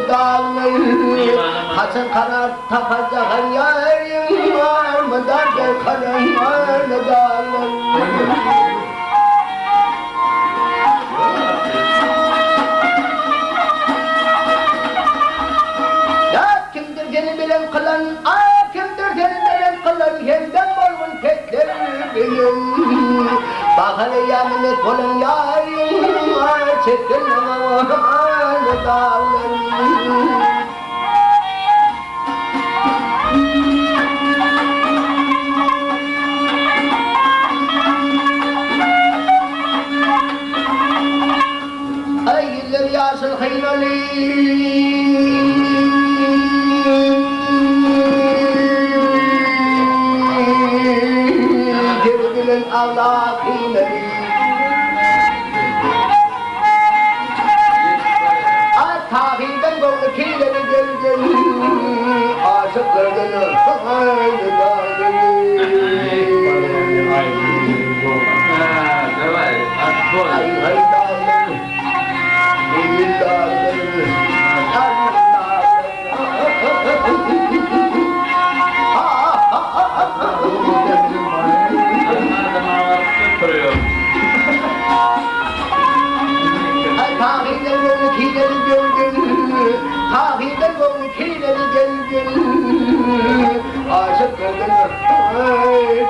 dağılır. Hasan kanat takacağın yarın var mı da gel kanın var mı dağılır. Ya kimdir seni bilen kılan, kimdir seni bilen kılan, hemden bolgun tekler bilim. Bak hele yaminet olan yarın, çekin ama dağılır. Ay güller yasıl hıynalı. Bilen Allah kıymetli. Tahilden golü kileri gel aşıklardan haydi Tahilden golü kileri gel aşıklardan haydi